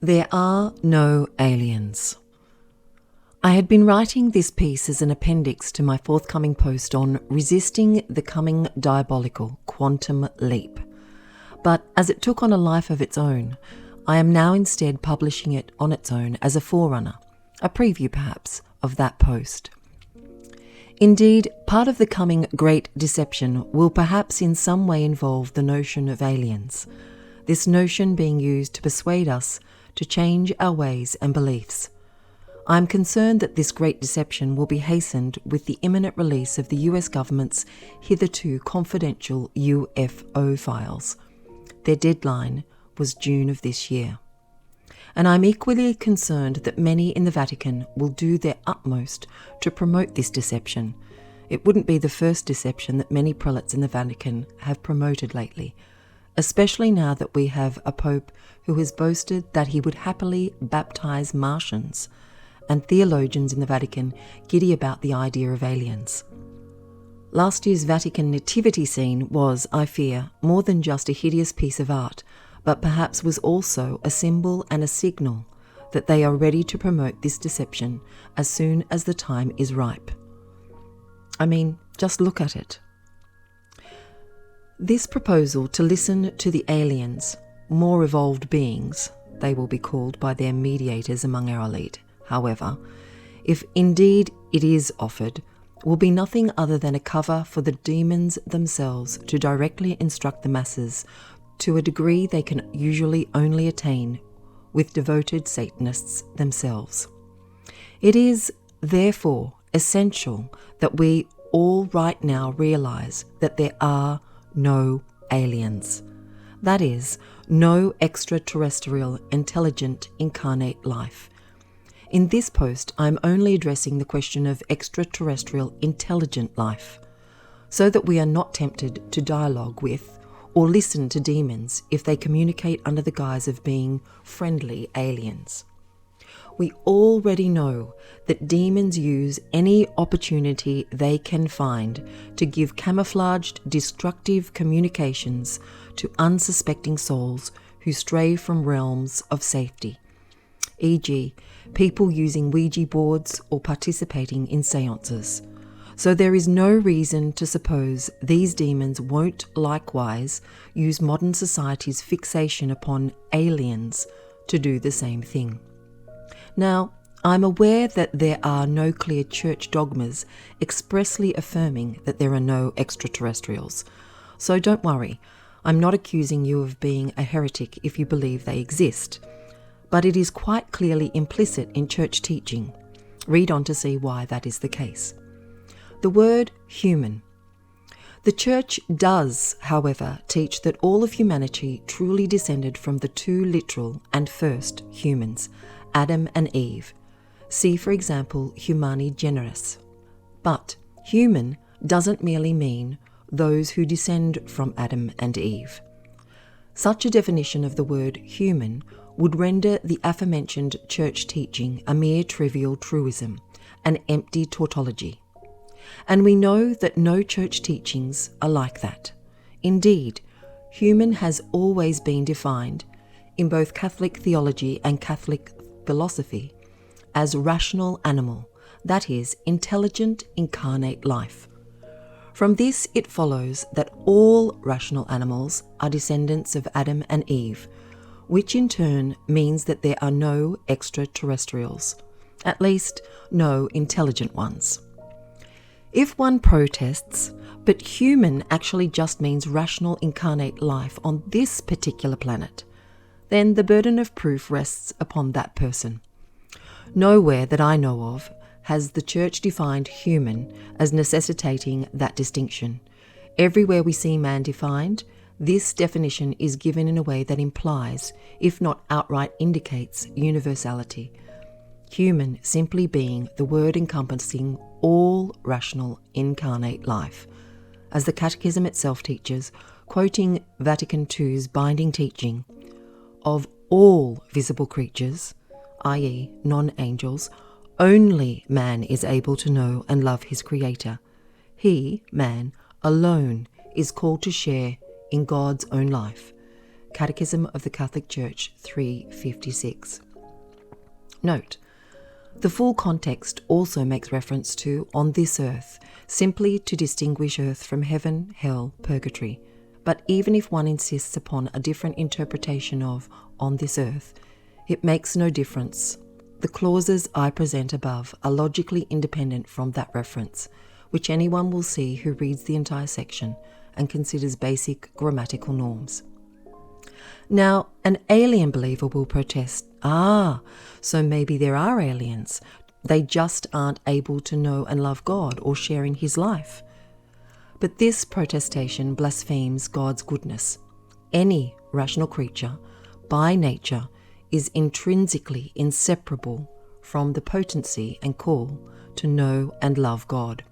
There are no aliens. I had been writing this piece as an appendix to my forthcoming post on resisting the coming diabolical quantum leap. But as it took on a life of its own, I am now instead publishing it on its own as a forerunner, a preview perhaps, of that post. Indeed, part of the coming great deception will perhaps in some way involve the notion of aliens, this notion being used to persuade us to change our ways and beliefs. I am concerned that this great deception will be hastened with the imminent release of the US government's hitherto confidential UFO files. Their deadline was June of this year. And I'm equally concerned that many in the Vatican will do their utmost to promote this deception. It wouldn't be the first deception that many prelates in the Vatican have promoted lately, especially now that we have a Pope who has boasted that he would happily baptize Martians, and theologians in the Vatican giddy about the idea of aliens. Last year's Vatican nativity scene was, I fear, more than just a hideous piece of art, but perhaps was also a symbol and a signal that they are ready to promote this deception as soon as the time is ripe. I mean, just look at it. This proposal to listen to the aliens, more evolved beings, they will be called by their mediators among our elite, however, if indeed it is offered, will be nothing other than a cover for the demons themselves to directly instruct the masses to a degree they can usually only attain with devoted Satanists themselves. It is, therefore, essential that we all right now realise that there are no aliens. That is, no extraterrestrial intelligent incarnate life. In this post, I am only addressing the question of extraterrestrial intelligent life, so that we are not tempted to dialogue with or listen to demons if they communicate under the guise of being friendly aliens. We already know that demons use any opportunity they can find to give camouflaged, destructive communications to unsuspecting souls who stray from realms of safety, e.g., people using Ouija boards or participating in seances. So there is no reason to suppose these demons won't likewise use modern society's fixation upon aliens to do the same thing. Now, I'm aware that there are no clear church dogmas expressly affirming that there are no extraterrestrials, so don't worry, I'm not accusing you of being a heretic if you believe they exist, but it is quite clearly implicit in church teaching. Read on to see why that is the case. The word human. The Church does, however, teach that all of humanity truly descended from the two literal and first humans, Adam and Eve. See, for example, Humani Generis. But human doesn't merely mean those who descend from Adam and Eve. Such a definition of the word human would render the aforementioned church teaching a mere trivial truism, an empty tautology. And we know that no church teachings are like that. Indeed, human has always been defined, in both Catholic theology and Catholic philosophy, as rational animal, that is, intelligent incarnate life. From this it follows that all rational animals are descendants of Adam and Eve, which in turn means that there are no extraterrestrials, at least no intelligent ones. If one protests, but human actually just means rational incarnate life on this particular planet, then the burden of proof rests upon that person. Nowhere that I know of has the Church defined human as necessitating that distinction. Everywhere we see man defined, this definition is given in a way that implies, if not outright indicates, universality. Human simply being the word encompassing all rational incarnate life. As the Catechism itself teaches, quoting Vatican II's binding teaching, of all visible creatures, i.e. non-angels, only man is able to know and love his Creator. He, man, alone is called to share in God's own life. Catechism of the Catholic Church 356. Note, the full context also makes reference to on this earth, simply to distinguish earth from heaven, hell, purgatory. But even if one insists upon a different interpretation of on this earth, it makes no difference. The clauses I present above are logically independent from that reference, which anyone will see who reads the entire section and considers basic grammatical norms. Now, an alien believer will protest, so maybe there are aliens. They just aren't able to know and love God or share in His life. But this protestation blasphemes God's goodness. Any rational creature, by nature, is intrinsically inseparable from the potency and call to know and love God.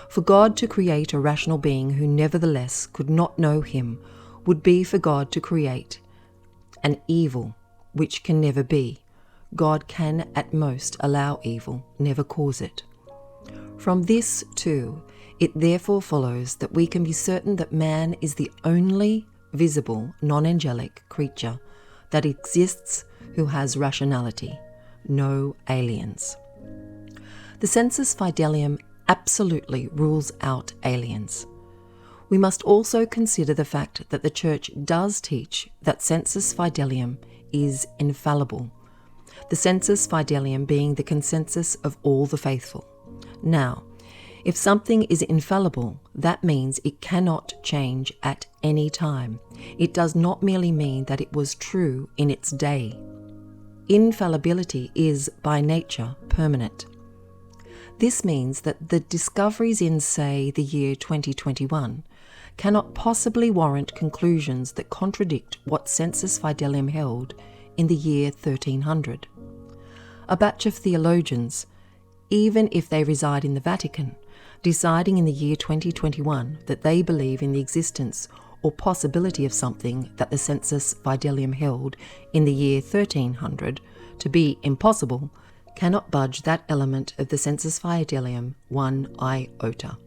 For God to create a rational being who nevertheless could not know Him would be for God to create an evil which can never be. God can at most allow evil, never cause it. From this, too, it therefore follows that we can be certain that man is the only visible, non-angelic creature that exists who has rationality, no aliens. The sensus fidelium absolutely rules out aliens. We must also consider the fact that the Church does teach that sensus fidelium is infallible, the sensus fidelium being the consensus of all the faithful. Now, if something is infallible, that means it cannot change at any time. It does not merely mean that it was true in its day. Infallibility is, by nature, permanent. This means that the discoveries in, say, the year 2021 cannot possibly warrant conclusions that contradict what sensus fidelium held in the year 1300. A batch of theologians, even if they reside in the Vatican, deciding in the year 2021 that they believe in the existence or possibility of something that the sensus fidelium held in the year 1300 to be impossible, cannot budge that element of the sensus fidelium one iota.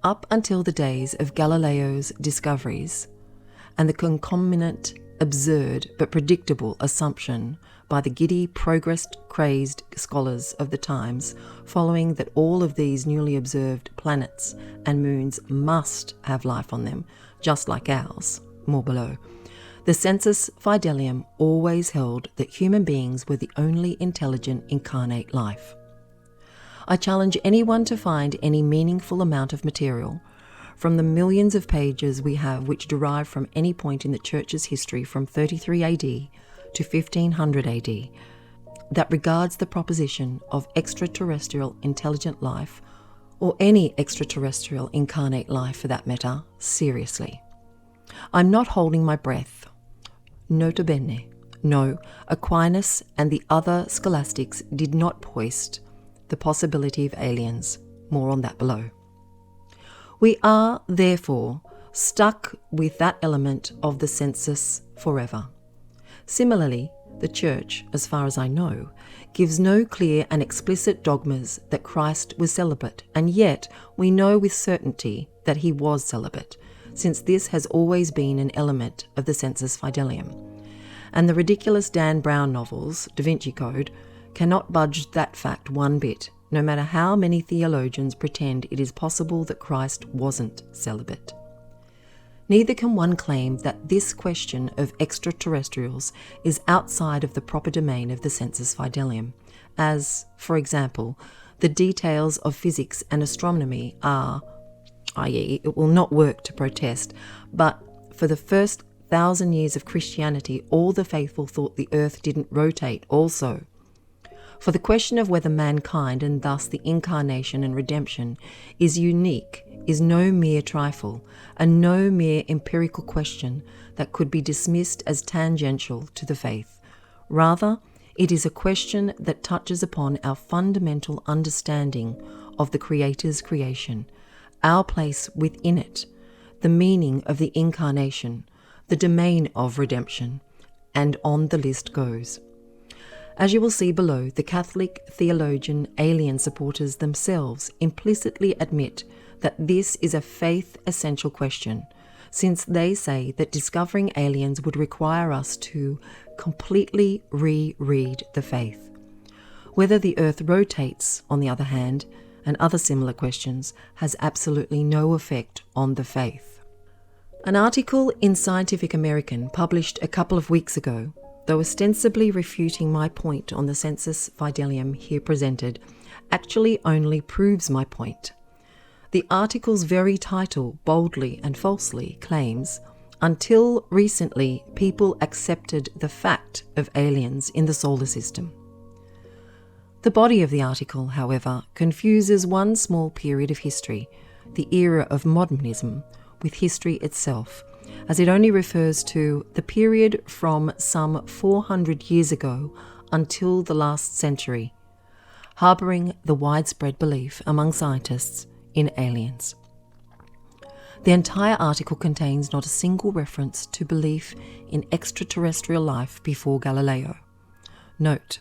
Up until the days of Galileo's discoveries and the concomitant, absurd but predictable assumption by the giddy, progress-crazed scholars of the times following that all of these newly observed planets and moons must have life on them, just like ours, more below, the sensus fidelium always held that human beings were the only intelligent incarnate life. I challenge anyone to find any meaningful amount of material from the millions of pages we have which derive from any point in the Church's history from 33 AD to 1500 AD that regards the proposition of extraterrestrial intelligent life, or any extraterrestrial incarnate life for that matter, seriously. I'm not holding my breath. Nota bene. No, Aquinas and the other scholastics did not hoist the possibility of aliens. More on that below. We are, therefore, stuck with that element of the sensus forever. Similarly, the Church, as far as I know, gives no clear and explicit dogmas that Christ was celibate, and yet we know with certainty that he was celibate, since this has always been an element of the sensus fidelium. And the ridiculous Dan Brown novels, Da Vinci Code, cannot budge that fact one bit, no matter how many theologians pretend it is possible that Christ wasn't celibate. Neither can one claim that this question of extraterrestrials is outside of the proper domain of the sensus fidelium, as, for example, the details of physics and astronomy are, i.e., it will not work to protest, but for the first 1,000 years of Christianity, all the faithful thought the earth didn't rotate also. For the question of whether mankind, and thus the incarnation and redemption, is unique is no mere trifle, and no mere empirical question that could be dismissed as tangential to the faith. Rather, it is a question that touches upon our fundamental understanding of the Creator's creation, our place within it, the meaning of the incarnation, the domain of redemption, and on the list goes. As you will see below, the Catholic theologian alien supporters themselves implicitly admit that this is a faith-essential question, since they say that discovering aliens would require us to completely reread the faith. Whether the Earth rotates, on the other hand, and other similar questions, has absolutely no effect on the faith. An article in Scientific American published a couple of weeks ago, though ostensibly refuting my point on the sensus fidelium here presented, actually only proves my point. The article's very title boldly and falsely claims, until recently people accepted the fact of aliens in the solar system. The body of the article, however, confuses one small period of history, the era of modernism, with history itself, as it only refers to the period from some 400 years ago until the last century, harbouring the widespread belief among scientists in aliens. The entire article contains not a single reference to belief in extraterrestrial life before Galileo. Note: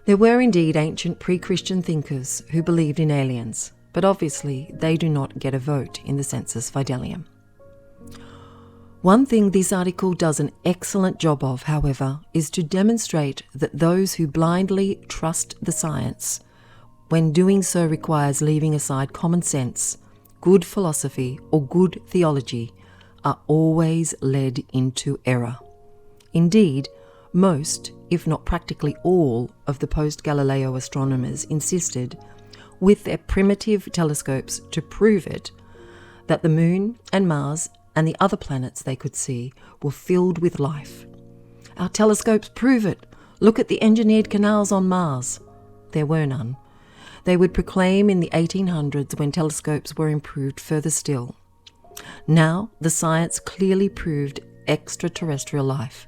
there were indeed ancient pre-Christian thinkers who believed in aliens, but obviously they do not get a vote in the sensus fidelium. One thing this article does an excellent job of, however, is to demonstrate that those who blindly trust the science, when doing so requires leaving aside common sense, good philosophy, or good theology, are always led into error. Indeed, most, if not practically all, of the post-Galileo astronomers insisted, with their primitive telescopes to prove it, that the Moon and Mars and the other planets they could see were filled with life. Our telescopes prove it. Look at the engineered canals on Mars. There were none. They would proclaim in the 1800s when telescopes were improved further still. Now the science clearly proved extraterrestrial life.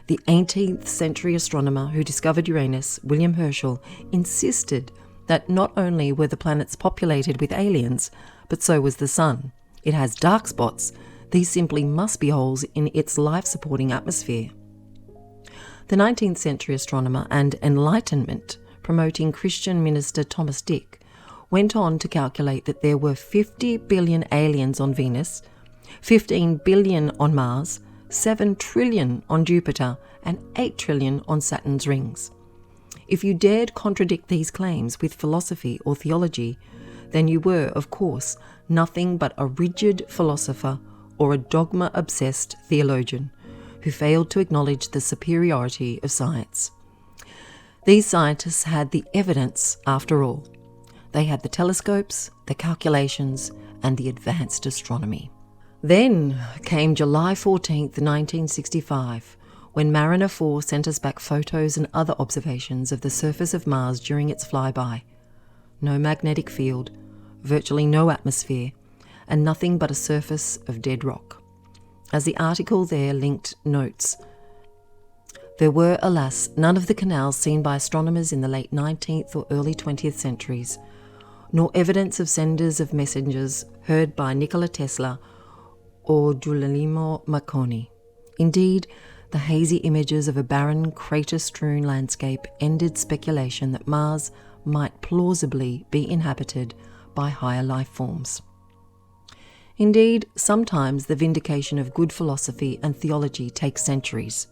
The 18th century astronomer who discovered Uranus, William Herschel, insisted that not only were the planets populated with aliens, but so was the Sun. It has dark spots. These simply must be holes in its life-supporting atmosphere. The 19th century astronomer and Enlightenment promoting Christian minister Thomas Dick went on to calculate that there were 50 billion aliens on Venus, 15 billion on Mars, 7 trillion on Jupiter, and 8 trillion on Saturn's rings. If you dared contradict these claims with philosophy or theology, then you were, of course, nothing but a rigid philosopher or a dogma-obsessed theologian who failed to acknowledge the superiority of science. These scientists had the evidence, after all. They had the telescopes, the calculations, and the advanced astronomy. Then came July 14th, 1965, when Mariner 4 sent us back photos and other observations of the surface of Mars during its flyby. No magnetic field, virtually no atmosphere, and nothing but a surface of dead rock. As the article there linked notes, there were, alas, none of the canals seen by astronomers in the late 19th or early 20th centuries, nor evidence of senders of messengers heard by Nikola Tesla or Guglielmo Marconi. Indeed, the hazy images of a barren, crater-strewn landscape ended speculation that Mars might plausibly be inhabited by higher life forms. Indeed, sometimes the vindication of good philosophy and theology takes centuries.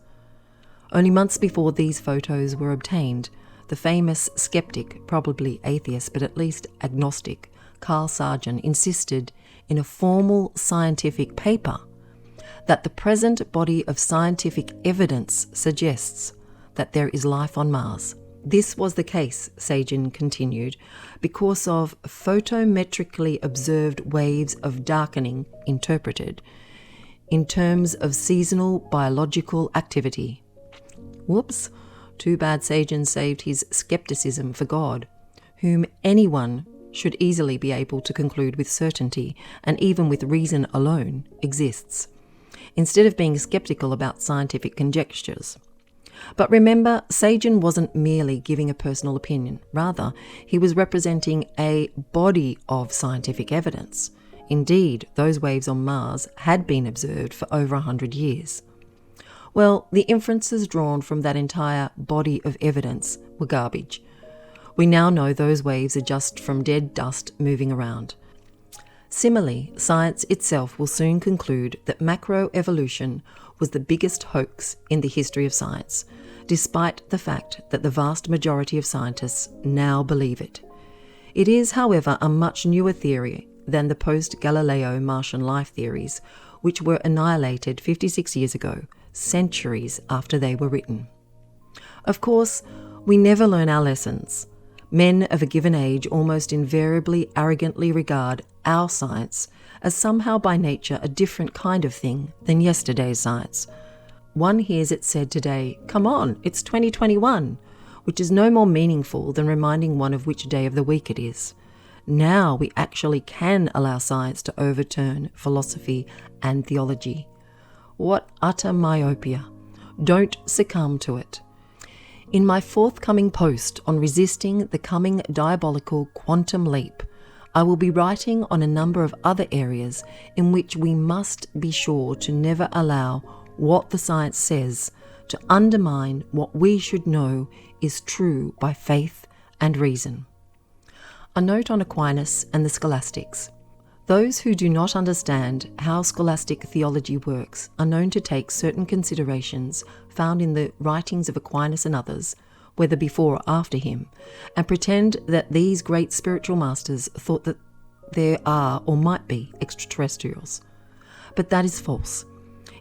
Only months before these photos were obtained, the famous skeptic, probably atheist but at least agnostic, Carl Sagan insisted in a formal scientific paper that the present body of scientific evidence suggests that there is life on Mars. This was the case, Sagan continued, because of photometrically observed waves of darkening interpreted in terms of seasonal biological activity. Whoops, too bad Sagan saved his skepticism for God, whom anyone should easily be able to conclude with certainty, and even with reason alone, exists, instead of being skeptical about scientific conjectures. But remember, Sagan wasn't merely giving a personal opinion. Rather, he was representing a body of scientific evidence. Indeed, those waves on Mars had been observed for over 100 years. Well, the inferences drawn from that entire body of evidence were garbage. We now know those waves are just from dead dust moving around. Similarly, science itself will soon conclude that macroevolution was the biggest hoax in the history of science, despite the fact that the vast majority of scientists now believe it. It is, however, a much newer theory than the post-Galileo Martian life theories, which were annihilated 56 years ago, centuries after they were written. Of course, we never learn our lessons. Men of a given age almost invariably arrogantly regard our science as somehow by nature a different kind of thing than yesterday's science. One hears it said today, "Come on, it's 2021," which is no more meaningful than reminding one of which day of the week it is. Now we actually can allow science to overturn philosophy and theology. What utter myopia. Don't succumb to it. In my forthcoming post on resisting the coming diabolical quantum leap, I will be writing on a number of other areas in which we must be sure to never allow what the science says to undermine what we should know is true by faith and reason. A note on Aquinas and the scholastics. Those who do not understand how scholastic theology works are known to take certain considerations found in the writings of Aquinas and others, whether before or after him, and pretend that these great spiritual masters thought that there are or might be extraterrestrials. But that is false.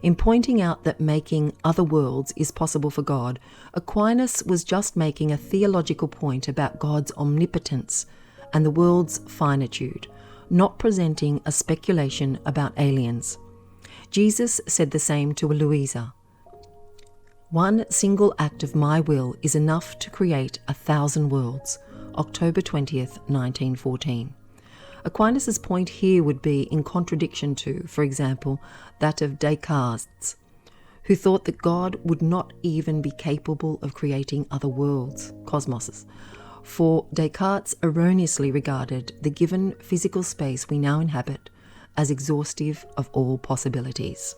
In pointing out that making other worlds is possible for God, Aquinas was just making a theological point about God's omnipotence and the world's finitude, not presenting a speculation about aliens. Jesus said the same to Louisa. "One single act of my will is enough to create 1,000 worlds." October 20th, 1914. Aquinas' point here would be in contradiction to, for example, that of Descartes, who thought that God would not even be capable of creating other worlds, cosmoses, for Descartes erroneously regarded the given physical space we now inhabit as exhaustive of all possibilities.